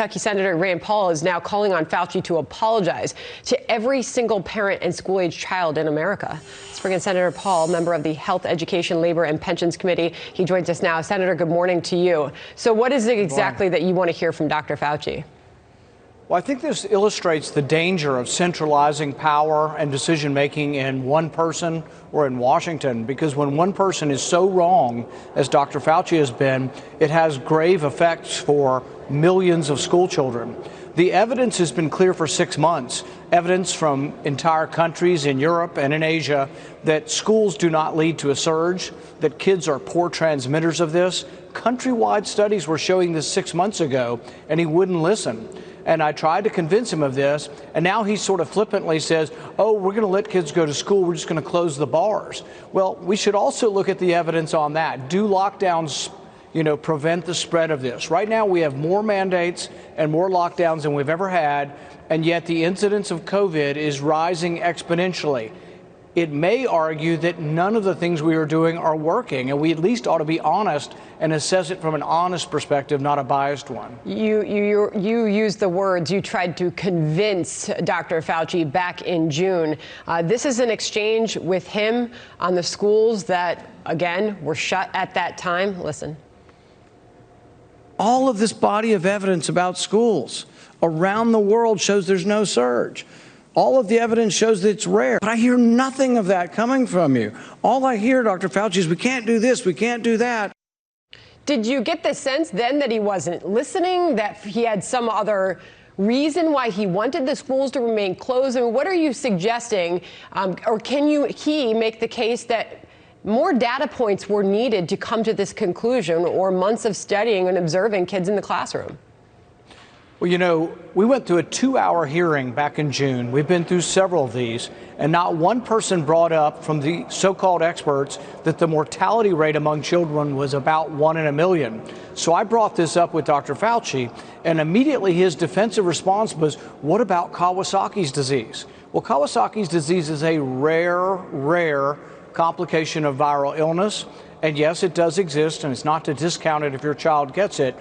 Kentucky Senator Rand Paul is now calling on Fauci to apologize to every single parent and school-age child in America. Let's bring in Senator Paul, member of the Health, Education, Labor, and Pensions Committee. He joins us now. Senator, good morning to you. So what is it exactly that you want to hear from Dr. Fauci? Well, I think this illustrates the danger of centralizing power and decision-making in one person or in Washington, because when one person is so wrong, as Dr. Fauci has been, it has grave effects for millions of school children. The evidence has been clear for 6 months, evidence from entire countries in Europe and in Asia that schools do not lead to a surge, that kids are poor transmitters of this. Countrywide studies were showing this 6 months ago, and he wouldn't listen. And I tried to convince him of this, and now he sort of flippantly says, oh, we're going to let kids go to school, we're just going to close the bars. Well, we should also look at the evidence on that. Do lockdowns, prevent the spread of this? Right now we have more mandates and more lockdowns than we've ever had, and yet the incidence of COVID is rising exponentially. It may argue that none of the things we are doing are working, and we at least ought to be honest and assess it from an honest perspective, not a biased one. You used the words, you tried to convince Dr. Fauci back in June. This is an exchange with him on the schools that, again, were shut at that time. Listen. All of this body of evidence about schools around the world shows there's no surge. All of the evidence shows that it's rare, but I hear nothing of that coming from you. All I hear, Dr. Fauci, is we can't do this, we can't do that. Did you get the sense then that he wasn't listening, that he had some other reason why he wanted the schools to remain closed? I mean, what are you suggesting, or can he make the case that more data points were needed to come to this conclusion, or months of studying and observing kids in the classroom? Well, we went through a 2-hour hearing back in June. We've been through several of these, and not one person brought up from the so-called experts that the mortality rate among children was about 1 in a million. So I brought this up with Dr. Fauci, and immediately his defensive response was, what about Kawasaki's disease? Well, Kawasaki's disease is a rare complication of viral illness, and yes, it does exist, and it's not to discount it if your child gets it.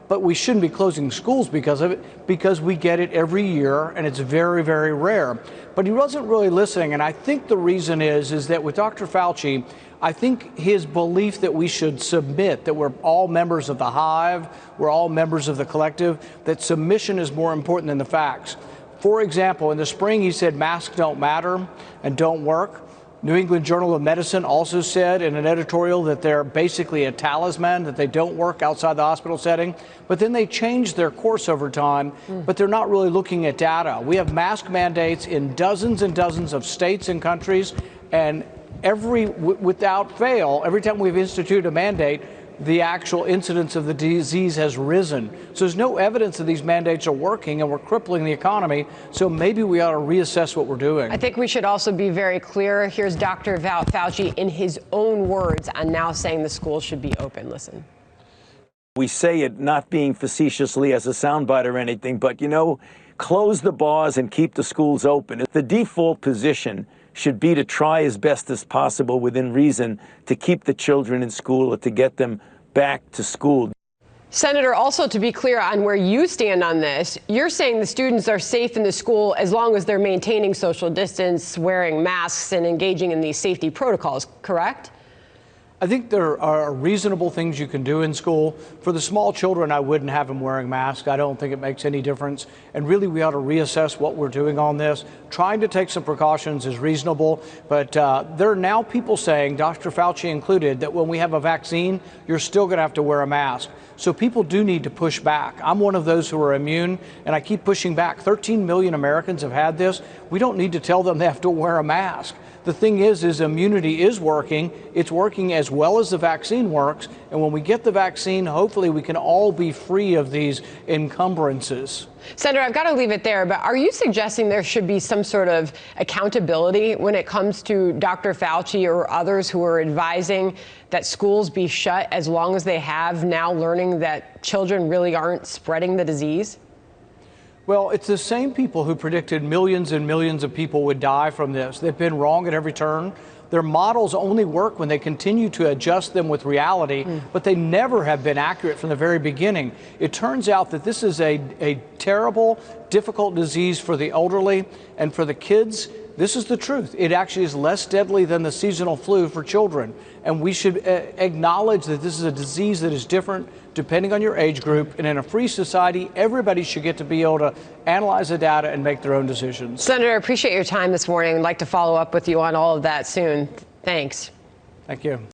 But we shouldn't be closing schools because of it, because we get it every year, and it's very, very rare. But he wasn't really listening, and I think the reason is that with Dr. Fauci, I think his belief that we should submit, that we're all members of the hive, we're all members of the collective, that submission is more important than the facts. For example, in the spring, he said masks don't matter and don't work. New England Journal of Medicine also said in an editorial that they're basically a talisman, that they don't work outside the hospital setting. But then they changed their course over time, but they're not really looking at data. We have mask mandates in dozens and dozens of states and countries, and without fail, every time we've instituted a mandate, the actual incidence of the disease has risen. So there's no evidence that these mandates are working, and we're crippling the economy. So maybe we ought to reassess what we're doing. I think we should also be very clear. Here's Dr. Fauci in his own words on now saying the schools should be open. Listen. We say it not being facetiously as a soundbite or anything, but, close the bars and keep the schools open. The default position should be to try as best as possible within reason to keep the children in school or to get them back to school. Senator, also to be clear on where you stand on this, you're saying the students are safe in the school as long as they're maintaining social distance, wearing masks, and engaging in these safety protocols, correct? I think there are reasonable things you can do in school. For the small children, I wouldn't have them wearing masks. I don't think it makes any difference. And really, we ought to reassess what we're doing on this. Trying to take some precautions is reasonable. But there are now people saying, Dr. Fauci included, that when we have a vaccine, you're still going to have to wear a mask. So people do need to push back. I'm one of those who are immune, and I keep pushing back. 13 million Americans have had this. We don't need to tell them they have to wear a mask. The thing is immunity is working. It's working as well as the vaccine works. And when we get the vaccine, hopefully we can all be free of these encumbrances. Senator, I've got to leave it there, but are you suggesting there should be some sort of accountability when it comes to Dr. Fauci or others who are advising that schools be shut as long as they have, now learning that children really aren't spreading the disease? Well, it's the same people who predicted millions and millions of people would die from this. They've been wrong at every turn. Their models only work when they continue to adjust them with reality, but they never have been accurate from the very beginning. It turns out that this is a terrible, difficult disease for the elderly and for the kids. This is the truth. It actually is less deadly than the seasonal flu for children. And we should acknowledge that this is a disease that is different depending on your age group. And in a free society, everybody should get to be able to analyze the data and make their own decisions. Senator, I appreciate your time this morning. I'd like to follow up with you on all of that soon. Thanks. Thank you.